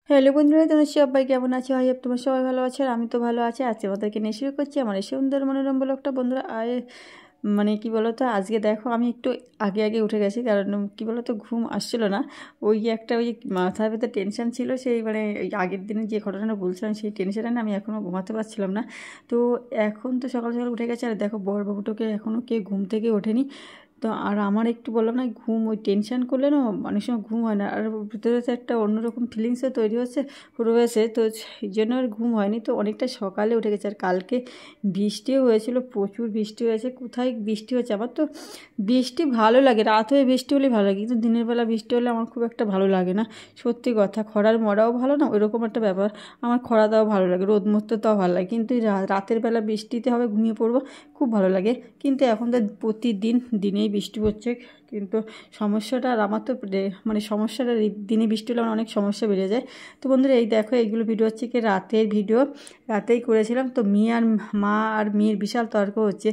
Hello বন্ধুরা, তোমরা সবাই কেমন আছো? আই হোপ তোমরা সবাই ভালো আছো আর আমি তো ভালো আছি। আজকে আমাদেরকে নিয়ে শুরু করছি আমার এই সুন্দর মনোরম ব্লগটা। বন্ধুরা মানে কি বলো তো, আজকে দেখো আমি একটু আগে আগে উঠে গেছি, কারণ কি বলো তো, ঘুম আসছিল না। ওই একটা ওই মাথার ভেতরে টেনশন ছিল, সেই মানে ওই আগের দিনে যে ঘটনাটা বলছিলাম সেই টেনশনে না আমি এখনও ঘুমাতে পারছিলাম না। তো এখন তো সকাল সকাল উঠে গেছে, আর দেখো বড়বাবুটাকে এখনও কে ঘুম থেকে ওঠেনি। তো আর আমার একটু বললাম না, ঘুম ওই টেনশন করলে না অনেক সময় ঘুম হয় না, আর ভিতরে তো একটা অন্যরকম ফিলিংসও তৈরি রয়েছে, তো সেই জন্য আর ঘুম হয়নি। তো অনেকটা সকালে উঠে গেছে, আর কালকে বৃষ্টিও হয়েছিল, প্রচুর বৃষ্টি হয়েছে। কোথায় বৃষ্টি হচ্ছে, আমার তো বৃষ্টি ভালো লাগে, রাত হয়ে বৃষ্টি হলে ভালো লাগে, কিন্তু দিনের বেলা বৃষ্টি হলে আমার খুব একটা ভালো লাগে না। সত্যি কথা, খরার মরাও ভালো না, ওইরকম একটা ব্যাপার। আমার খরা দেওয়া ভালো লাগে, রোদ মরতে তাও ভালো লাগে, কিন্তু রাতের বেলা বৃষ্টিতে হবে ঘুমিয়ে পড়বো, খুব ভালো লাগে। কিন্তু এখন তো প্রতিদিন দিনেই বৃষ্টি হচ্ছে, কিন্তু সমস্যাটা আর আমার তো মানে সমস্যাটা দিনে বৃষ্টি হলে আমার অনেক সমস্যা বেড়ে যায়। তো বন্ধুরা এই দেখো, এইগুলো ভিডিও হচ্ছে কি রাতের ভিডিও, রাতেই করেছিলাম। তো মা আর মেয়ের বিশাল তর্ক হচ্ছে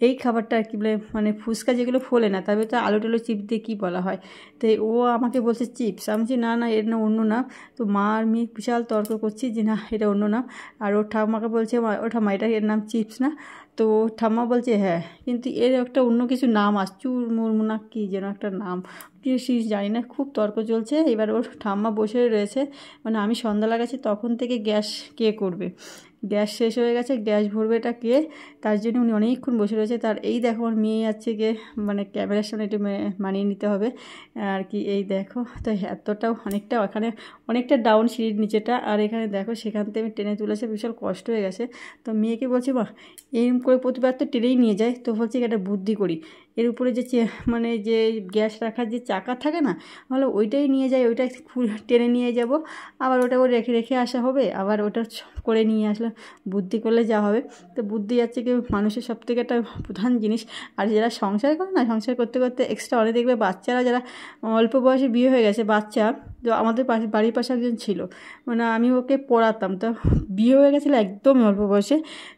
এই খাবারটা আর কি বলে, মানে ফুচকা যেগুলো ফোলে না, তবে তো আলু টালু চিপ দিয়ে কী বলা হয়। তো ও আমাকে বলছে চিপস, আমি বলছি না না, এর না অন্য নাম। তো মা আর মেয়ে বিশাল তর্ক করছি যে না এটা অন্য নাম। আর ওর ঠাম্মাকে বলছে ও ঠাম্মা এটা এর নাম চিপস না। তো ঠাম্মা বলছে হ্যাঁ, কিন্তু এর একটা অন্য কিছু নাম আস, চুরমুরমু না কী যেন একটা নাম, কি জানি না। খুব তর্ক চলছে। এবার ওর ঠাম্মা বসে রয়েছে, মানে আমি সন্ধ্যা লাগাচ্ছি তখন থেকে গ্যাস কে করবে, গ্যাস শেষ হয়ে গেছে, গ্যাস ভরবে এটা কে, তার জন্য উনি অনেকক্ষণ বসে রয়েছে। তার এই দেখো আমার মেয়ে যাচ্ছে গিয়ে, মানে ক্যামেরার সামনে একটু মানিয়ে নিতে হবে আর কি। এই দেখো, তো এতটাও অনেকটা ওখানে অনেকটা ডাউন সিঁড়ির নিচেটা, আর এখানে দেখো সেখান থেকে আমি টেনে তুলেছে, বিশাল কষ্ট হয়ে গেছে। তো মেয়েকে বলছি মা এরম করে প্রতিবার তো টেনেই নিয়ে যায়, তো বলছি একটা বুদ্ধি করি, এর উপরে যে মানে যে গ্যাস রাখার যে চাকা থাকে না, তাহলে ওইটাই নিয়ে যাই, ওইটা টেনে নিয়ে যাব, আবার ওটা করে রেখে রেখে আসা হবে, আবার ওটা করে নিয়ে আসলে বুদ্ধি করলে যা হবে। তো বুদ্ধি যাচ্ছে কি মানুষের সব থেকে একটা প্রধান জিনিস। আর যারা সংসার করে না, সংসার করতে করতে এক্সট্রা অনেক দেখবে বাচ্চারা যারা অল্প বয়সে বিয়ে হয়ে গেছে বাচ্চা, তো আমাদের পাশে বাড়ির পাশে একজন ছিল, মানে আমি ওকে পড়াতাম, তো বিয়ে হয়ে গেছিলো একদম অল্প বয়সে।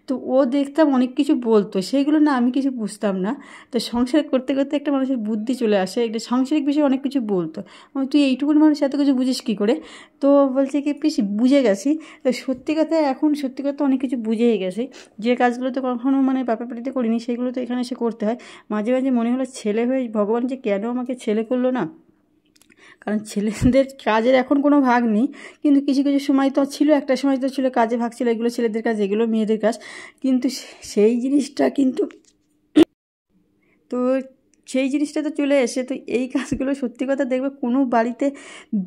তো ও দেখতাম অনেক কিছু বলতো, সেইগুলো না আমি কিছু বুঝতাম না। তো সংসার করতে করতে একটা মানুষের বুদ্ধি চলে আসে, একটা সাংসারিক বিষয়ে অনেক কিছু বলতো। তুই এইটুকুন মানুষ এত কিছু বুঝিস কী করে? তো বলছে কি পিসি বুঝে গেছি। তো সত্যি কথা, এখন সত্যি কথা অনেক কিছু বুঝেই গেছি, যে কাজগুলো তো কখনও মানে বাপের বাড়িতে করিনি সেগুলো তো এখানে এসে করতে হয়। মাঝে মাঝে মনে হলো ছেলে হয়ে ভগবান যে কেন আমাকে ছেলে করলো না, কারণ ছেলেদের কাজের এখন কোনো ভাগ নেই, কিন্তু কিছু কিছু সময় তো ছিল, একটা সময় তো ছিল কাজে ভাগ ছিল, এগুলো ছেলেদের কাজ এগুলো মেয়েদের কাজ, কিন্তু সেই জিনিসটা কিন্তু, তো সেই জিনিসটা তো চলে এসে, তো এই কাজগুলো সত্যি কথা দেখবে কোনো বাড়িতে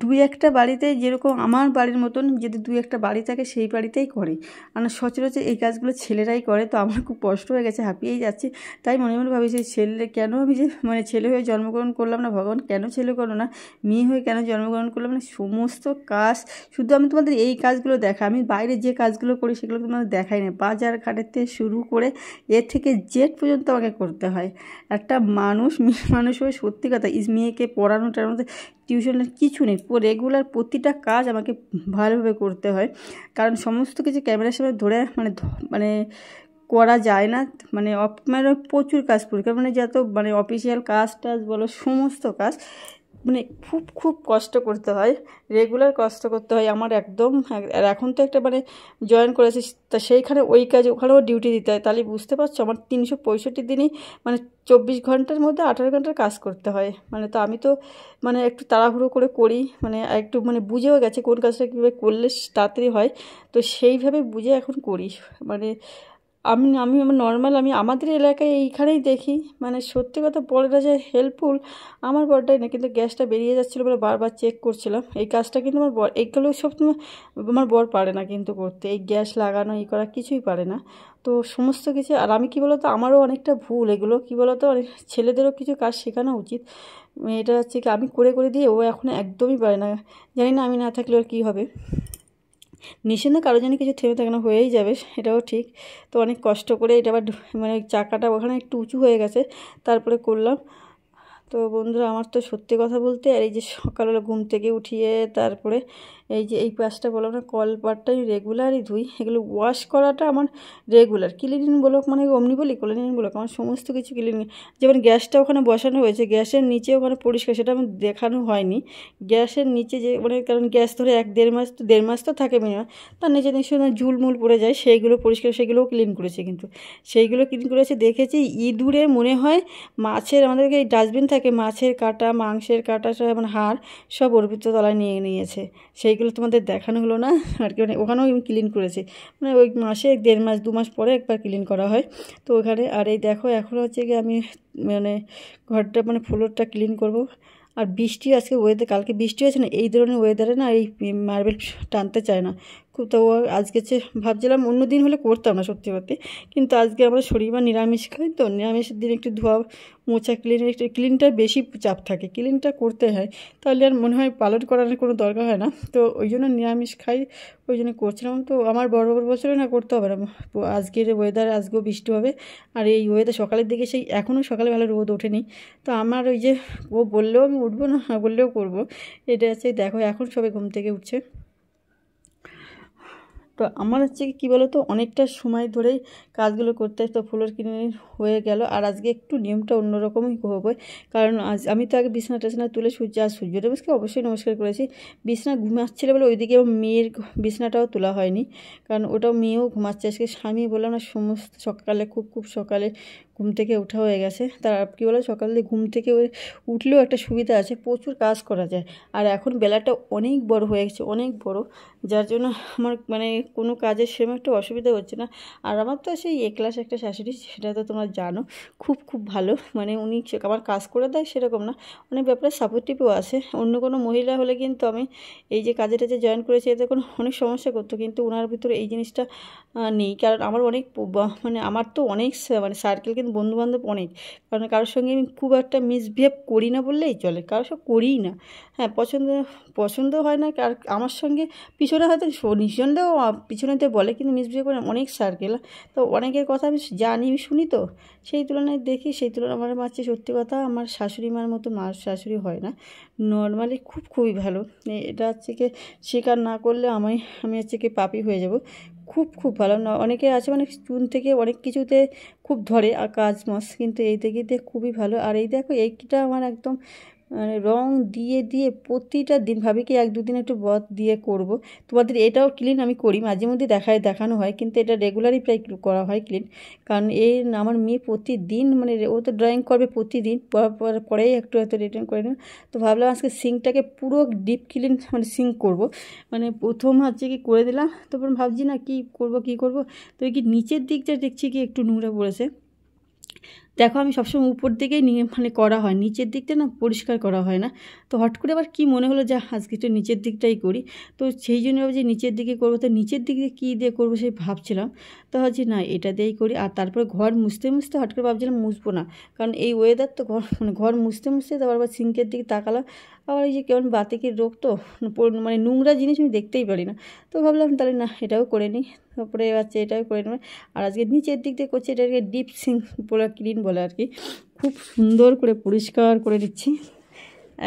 দুই একটা বাড়িতে, যেরকম আমার বাড়ির মতন যদি দুই একটা বাড়ি থাকে সেই বাড়িতেই করে, আর সচরাচর এই কাজগুলো ছেলেরাই করে। তো আমার খুব কষ্ট হয়ে গেছে, হাঁপিয়েই যাচ্ছি। তাই মনে মনে ভাবি সেই ছেলে কেন আমি যে মানে ছেলে হয়ে জন্মগ্রহণ করলাম না, ভগবান কেন ছেলে করো না, মেয়ে হয়ে কেন জন্মগ্রহণ করলাম না। সমস্ত কাজ শুধু আমি তোমাদের এই কাজগুলো দেখা, আমি বাইরে যে কাজগুলো করি সেগুলো তোমাদের দেখাই না, বাজার ঘাটের থেকে শুরু করে এ থেকে জেড পর্যন্ত আমাকে করতে হয়। একটা মানুষ হয়ে সত্যি কথা, মেয়েকে পড়ানোটার মধ্যে টিউশনের কিছু নেই, রেগুলার প্রতিটা কাজ আমাকে ভালোভাবে করতে হয়, কারণ সমস্ত কিছু ক্যামেরার সামনে ধরে মানে করা যায় না। মানে মানে প্রচুর কাজ পড়ে, মানে যত মানে অফিসিয়াল কাজ টাজ বলো, সমস্ত কাজ মানে খুব খুব কষ্ট করতে হয়, রেগুলার কষ্ট করতে হয় আমার একদম। আর এখন তো একটা মানে জয়েন করেছি, তা সেইখানে ওই কাজে ওখানেও ডিউটি দিতে হয়, তাহলে বুঝতে পারছো আমার 365 দিনই মানে 24 ঘন্টার মধ্যে 18 ঘন্টার কাজ করতে হয়। মানে তো আমি তো মানে একটু তাড়াহুড়ো করে করি, মানে একটু মানে বুঝেও গেছে কোন কাজটা কীভাবে করলে তাড়াতাড়ি হয়, তো সেইভাবে বুঝে এখন করি। মানে আমি আমি আমার নর্মাল, আমি আমাদের এলাকায় এইখানেই দেখি, মানে সত্যি কথা বড়রা যে হেল্পফুল আমার বরটাই না, কিন্তু গ্যাসটা বেরিয়ে যাচ্ছিলো বলে বারবার চেক করছিলাম। এই কাজটা কিন্তু আমার বর, এইগুলো সব আমার বর পারে না কিন্তু করতে, এই গ্যাস লাগানো এই করা কিছুই পারে না। তো সমস্ত কিছু, আর আমি কী বলতো, আমারও অনেকটা ভুল এগুলো, কী বলতো, অনেক ছেলেদেরও কিছু কাজ শেখানো উচিত। এটা হচ্ছে কি আমি করে করে দিয়ে ও এখন একদমই পারে না, জানি না আমি না থাকলে ওর কী হবে। নিশ্চিন্ত কারো জন্য কিছু থেমে থাকে না, হয়েই যাবে, এটাও ঠিক। তো অনেক কষ্ট করে এটা আবার মানে চাকাটা ওখানে একটু উঁচু হয়ে গেছে, তারপরে করলাম। তো বন্ধুরা আমার তো সত্যি কথা বলতে, আর এই যে সকালবেলা ঘুম থেকে উঠিয়ে তারপরে এই যে এই পাশটা বললাম না, কল পাটটাই রেগুলারই ধুই। এগুলো ওয়াশ করাটা আমার রেগুলার। ক্লিনিং ব্লক মানে অমনি বলি ক্লিনিং ব্লক, আমার সমস্ত কিছু ক্লিনিং। যেমন গ্যাসটা ওখানে বসানো হয়েছে, গ্যাসের নিচে ওখানে পরিষ্কার, সেটা আমার দেখানো হয়নি। গ্যাসের নিচে যে মানে, কারণ গ্যাস ধরে 1-1.5 মাস তো থাকে মিনিমাম, তার নিচে নিশ্চয়ই ঝুলমুল পড়ে যায়, সেইগুলো পরিষ্কার, সেগুলোও ক্লিন করেছে। কিন্তু সেইগুলো ক্লিন করেছে দেখেছি ইঁদুরে মনে হয় মাছের, আমাদেরকে এই ডাস্টবিন থাকে, মাছের কাঁটা, মাংসের কাঁটা, সব মানে হাড় সব ওর ভিতর তলায় নিয়ে নিয়েছে। সেইগুলো তোমাদের দেখানো হলো না আর কি। মানে ওখানেও আমি ক্লিন করেছি, মানে ওই মাসে 1.5-2 মাস পরে একবার ক্লিন করা হয় তো ওখানে। আর এই দেখো এখন হচ্ছে কি আমি মানে ঘরটা মানে ফ্লোরটা ক্লিন করব। আর বৃষ্টি আজকে ওয়েদার, কালকে বৃষ্টি হয়েছে না, এই ধরনের ওয়েদারে না এই মার্বেল টানতে চায় না খুব। তো আজকে ভাবছিলাম অন্য দিন হলে করতাম না সত্যি করতে, কিন্তু আজকে আমরা শনিবার নিরামিষ খাই, তো নিরামিষের দিন একটু ধোয়া মোছা ক্লিনটার বেশি চাপ থাকে, ক্লিনটা করতে হয়, তাহলে আর মনে হয় পালন করার কোনো দরকার হয় না। তো ওই জন্য নিরামিষ খাই, ওই জন্য করছিলাম। তো আমার বড় বছরে না করতে হবে না, আজকের ওয়েদার, আজকেও বৃষ্টি হবে। আর এই ওয়েদার সকালের দিকে সেই এখনও সকালে ভালো রোদ ওঠেনি, তো আমার ওই যে ও বললেও আমি উঠবো না, বললেও করবো। এটা হচ্ছে দেখো এখন সবাই ঘুম থেকে উঠছে। তো আমার হচ্ছে কী বলো তো, অনেকটা সময় ধরেই কাজগুলো করতে, তো ফ্লোর ক্লিনিং হয়ে গেল। আর আজকে একটু নিয়মটা অন্যরকমই হবে, কারণ আজ আমি তো আগে বিছানা টেছানা তুলে সূর্য নমস্কার অবশ্যই নমস্কার করেছি। বিছানা ঘুমাচ্ছিল বলে ওইদিকে আমার মেয়ের বিছানাটাও তোলা হয়নি, কারণ ওটাও মেয়েও ঘুমাচ্ছে আজকে। স্বামী বললাম না, সমস্ত সকালে খুব সকালে ঘুম থেকে ওঠা হয়ে গেছে। তার কী বলো, সকালে ঘুম থেকে উঠলেও একটা সুবিধা আছে, প্রচুর কাজ করা যায়। আর এখন বেলাটা অনেক বড় হয়ে গেছে, অনেক বড়, যার জন্য আমার মানে কোনো কাজের সেরকম একটা অসুবিধা হচ্ছে না। আর আমার তো সেই ক্লাস একটা শাশুড়ি, সেটা তো তোমরা জানো, খুব ভালো, মানে উনি আমার কাজ করে দেয় সেরকম না, অনেক ব্যাপারে সাপোর্টিভও আছে। অন্য কোনো মহিলা হলে কিন্তু আমি এই যে কাজে টাজে জয়েন করেছি, এতে কোনো অনেক সমস্যা করতো, কিন্তু ওনার ভিতরে এই জিনিসটা নেই। কারণ আমার অনেক মানে আমার তো অনেক মানে সার্কেল, কিন্তু বন্ধুবান্ধব অনেক, কারণ কারোর সঙ্গে আমি খুব একটা মিসবিহেভ করি না বললেই চলে, কারোর সঙ্গে করিই না। হ্যাঁ, পছন্দ হয় না। আর আমার সঙ্গে পিছনে হয়তো নিঃসন্দেহ পিছনেতে বলে, কিন্তু মিসবিহেভ করে অনেক সার্কেল, তো অনেকের কথা আমি জানি, আমি শুনি, তো সেই তুলনায় দেখি, সেই তুলনায় আমার মাঝে সত্যি কথা আমার শাশুড়ি মার মতো মার শাশুড়ি হয় না, নর্মালি খুবই ভালো। এটা হচ্ছে কি স্বীকার না করলে আমি হচ্ছে কি পাপী হয়ে যাব। খুব ভালো না, অনেকে আছে মানে চুন থেকে অনেক কিছুতে খুব ধরে কাজ মাস, কিন্তু এই দিকে খুবই ভালো। আর এই দেখো এইটা আমার একদম মানে রং দিয়ে প্রতিটা দিন ভাবি কি 1-2 দিন একটু বদ দিয়ে করব। তোমাদের এটাও ক্লিন আমি করি, মাঝে মধ্যে দেখানো হয়, কিন্তু এটা রেগুলারই প্রায় করা হয় ক্লিন। কারণ আমার মেয়ে প্রতিদিন মানে ও তো ড্রয়িং করবে প্রতিদিন, পরেই একটু রিটার্ন করে নেব। তো ভাবলাম আজকে সিঙ্কটাকে পুরো ডিপ ক্লিন মানে সিঙ্ক করব। মানে প্রথম হচ্ছে কি করে দিলাম, তারপর ভাবছি না কি করব। তো কি নিচের দিকটা দেখছি কি একটু নোংরা পড়েছে। দেখো আমি সবসময় উপর দিকেই নিয়ে মানে করা হয়, নিচের দিকটা না পরিষ্কার করা হয় না। তো হট করে আবার কি মনে হলো যে আজকে একটু নিচের দিকটাই করি, তো সেই জন্য যে নিচের দিকে করবো। তো নিচের দিকে কী দিয়ে করবো সেই ভাবছিলাম, তো ভাবছি না এটা দিয়েই করি। আর তারপরে ঘর মুছতে হট করে ভাবছিলাম মুছবো না, কারণ এই ওয়েদার তো ঘর মুছতে তারপর আবার সিঙ্কের দিকে তাকালাম, আবার এই যে কেমন বাতিকের রোগ, তো মানে নোংরা জিনিস আমি দেখতেই পারি না। তো ভাবলাম তাহলে না এটাও করে নিই, তারপরে হচ্ছে এটাও করে নেবে। আর আজকে নিচের দিক দিয়ে করছি, এটাকে ডিপ সিঙ্ক বলে ক্লিন বলে আর কি, খুব সুন্দর করে পরিষ্কার করে দিচ্ছি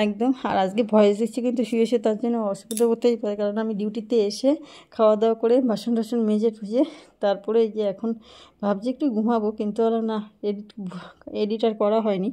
একদম। আর আজকে ভয়েস দিচ্ছি কিন্তু শুয়ে, তার জন্য অসুবিধা হতেই পারে, কারণ আমি ডিউটিতে এসে খাওয়া দাওয়া করে বাসন টাসন মেজে টুজে তারপরে এই যে এখন ভাবছি একটু ঘুমাবো, কিন্তু না এডিট আর করা হয়নি।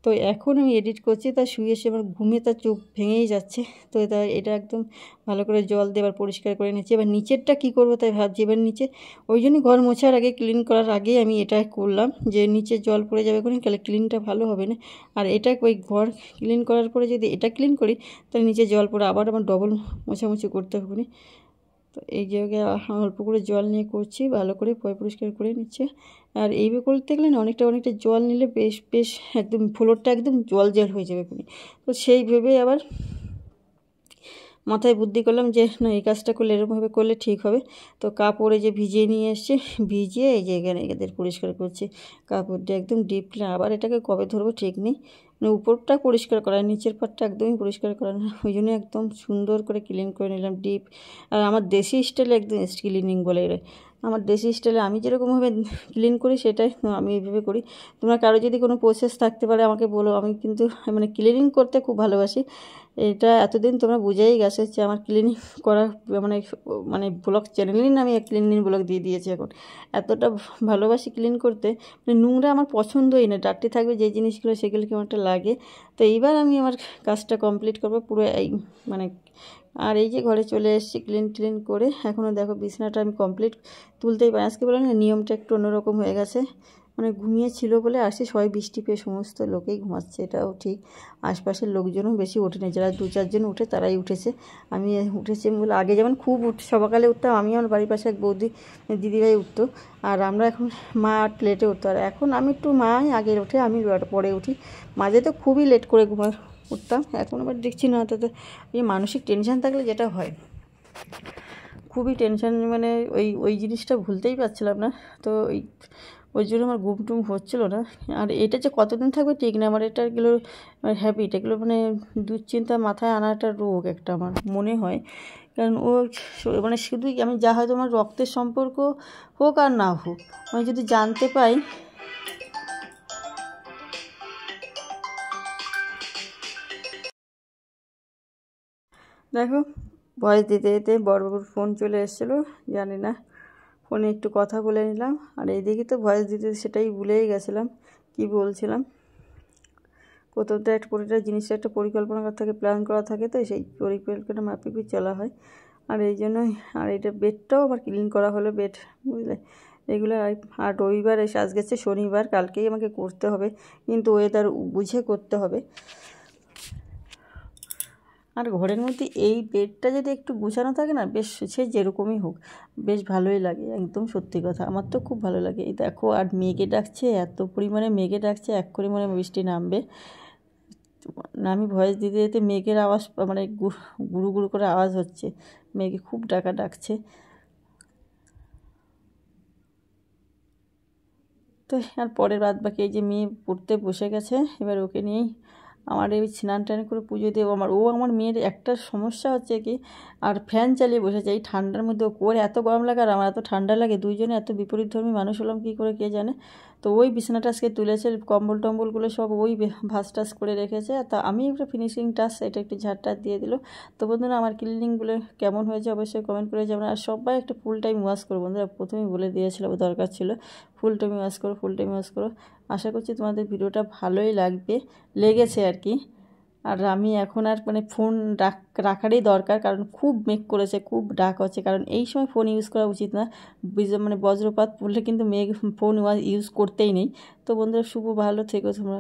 তো এখন আমি এডিট করছি, তাই শুয়ে এসে আমার ঘুমিয়ে তার চোখ ভেঙেই যাচ্ছে। তো এটা একদম ভালো করে জল দিয়ে এবার পরিষ্কার করে নিচ্ছি। এবার নিচেরটা কী করবো তাই ভাবছি, এবার নিচে ওই জন্যই ঘর মোছার আগে ক্লিন করার আগে আমি এটা করলাম, যে নিচে জল পড়ে যাবে কোনো, তাহলে ক্লিনটা ভালো হবে না। আর এটা ওই ঘর ক্লিন করার পরে যদি এটা ক্লিন করি, তাহলে নিচে জল পড়ে আবার আমার ডবল মোছামুছি করতে হবে। তো এই জায়গায় অল্প করে জল নিয়ে করছি, ভালো করে পরিষ্কার করে নিচ্ছে। আর এইভাবে করতে গেলে না অনেকটা জল নিলে বেশ একদম ফ্লোরটা একদম জল হয়ে যাবে। তো সেই ভেবে আবার মাথায় বুদ্ধি করলাম যে না এই কাজটা করলে এরকমভাবে করলে ঠিক হবে। তো কাপড়ে যে ভিজিয়ে নিয়ে এসছে, ভিজিয়ে এই যে এদের পরিষ্কার করছি কাপড় দিয়ে একদম ডিপলি। আবার এটাকে কবে ধরবো ঠিক নেই, মানে উপরটা পরিষ্কার করা, নিচের পাটটা একদমই পরিষ্কার করা না, ওই জন্য একদম সুন্দর করে ক্লিন করে নিলাম ডিপ। আর আমার দেশি স্টাইলে একদম ক্লিনিং বলে এরা, আমার দেশি স্টাইলে আমি যেরকমভাবে ক্লিন করি সেটাই আমি এইভাবে করি। তোমরা কারো যদি কোনো প্রসেস থাকতে পারে আমাকে বলো, আমি কিন্তু মানে ক্লিনিং করতে খুব ভালোবাসি। এটা এতদিন তোমরা বুঝেই গেছো যে আমার ক্লিনিং করা মানে মানে ব্লগ চ্যানেলেই আমি ক্লিনিং ব্লগ দিয়ে দিয়েছি। এখন এতটা ভালোবাসি ক্লিন করতে, মানে নোংরা আমার পছন্দই না, ডাকটি থাকবে যে জিনিসগুলো সেগুলো কেমন একটা লাগে। তো এইবার আমি আমার কাজটা কমপ্লিট করবো পুরো এই মানে। আর এই যে ঘরে চলে এসেছি ক্লিন করে, এখনও দেখো বিছানাটা আমি কমপ্লিট তুলতেই পারি। আজকে বলে না নিয়মটা একটু অন্যরকম হয়ে গেছে, মানে ঘুমিয়েছিল বলে আসি সবাই বৃষ্টি পেয়ে সমস্ত লোকেই ঘুমাচ্ছে, এটাও ঠিক। আশপাশের লোকজনও বেশি ওঠেনি, যারা 2-4 জন উঠে তারাই উঠেছে। আমি উঠেছি বলে আগে যেমন খুব সকালে উঠতাম, আমি আমার বাড়ির পাশে এক বৌদি দিদিভাই উঠতো, আর আমরা এখন মা লেটে উঠতো। আর এখন আমি একটু মা আগে উঠে আমি পরে উঠি। মাঝে তো খুবই লেট করে উঠতাম, এখন আবার দেখছি না। তাতে এই মানসিক টেনশান থাকলে যেটা হয়, খুবই টেনশান, মানে ওই জিনিসটা ভুলতেই পারছিলাম না। তো ওই জন্য আমার ঘুম টুম হচ্ছিলো না। আর এটা যে কতদিন থাকবে ঠিক না, আমার এগুলো হ্যাবিট, এগুলো মানে দুশ্চিন্তা মাথায় আনা একটা রোগ একটা আমার মনে হয়। কারণ মানে শুধুই আমি যা হয়তো আমার রক্তের সম্পর্ক হোক আর না হোক, আমি যদি জানতে পাই। দেখো ভয়েস দিতে দিতে বড়বাবুর ফোন চলে এসেছিলো, জানি না, ফোনে একটু কথা বলে নিলাম। আর এইদিকে তো ভয়েস দিতে সেটাই ভুলেই গেছিলাম কি বলছিলাম। প্রথমটা প্রতিটা জিনিসের একটা পরিকল্পনা করা থাকে, প্ল্যান করা থাকে, তো সেই পরিকল্পনা মাফিকই চলা হয়। আর এই জন্যই, আর এটা বেডটাও আবার ক্লিন করা হলো, বেড বুঝলে এগুলো। আর রবিবার এসে আজ গেছে শনিবার, কালকেই আমাকে করতে হবে, কিন্তু ওয়েদার বুঝে করতে হবে। আর ঘরের মধ্যে এই বেডটা যদি একটু গুছানো থাকে না, বেশ সে যেরকমই হোক বেশ ভালোই লাগে, একদম সত্যি কথা, আমার তো খুব ভালো লাগে। এই দেখো আর মেঘে ডাকছে, এত পরিমাণে মেঘে ডাকছে, এক পরিমাণে বৃষ্টি নামবে। আমি ভয়েস দিতে দিতে মেঘের আওয়াজ, মানে গুরু গুরু করে আওয়াজ হচ্ছে, মেঘে খুব ডাকছে। তো আর পরের বাদ বাকি এই যে মেয়ে পড়তে বসে গেছে, এবার ওকে নিয়েই আমার এই স্নান টান করে পুজো দেবো। আমার মেয়ের একটা সমস্যা হচ্ছে কি, আর ফ্যান চালিয়ে বসেছে এই ঠান্ডার মধ্যে, ওর এত গরম লাগে আর আমার এত ঠান্ডা লাগে, দুইজনে এত বিপরীতধর্মী মানুষ হলাম কী করে কে জানে। তো ওই বিছানাটা আজকে তুলেছে, কম্বল টম্বলগুলো সব ওই ভাঁজ টাস করে রেখেছে। তা আমি একটা ফিনিশিং টাচ, এটা একটু ঝাড়টাচ দিয়ে দিল। তো বন্ধুরা আমার ক্লিনিংগুলো কেমন হয়েছে অবশ্যই কমেন্ট করে যাবেন। আর সবাই একটা ফুল টাইম ওয়াশ করো বন্ধুরা, প্রথমেই বলে দিয়েছিলাম, দরকার ছিল ফুল টাইম ওয়াশ করো। আশা করছি তোমাদের ভিডিওটা ভালোই লেগেছে আর কি। আর আমি এখন আর মানে ফোন রাখারই দরকার, কারণ খুব মেঘ করেছে, খুব ডাক হচ্ছে, কারণ এই সময় ফোন ইউজ করা উচিত না, মানে বজ্রপাত পড়লে কিন্তু ফোন ইউজ করতেই নেই। তো বন্ধুরা শুভ ভালো থেকো তোমরা।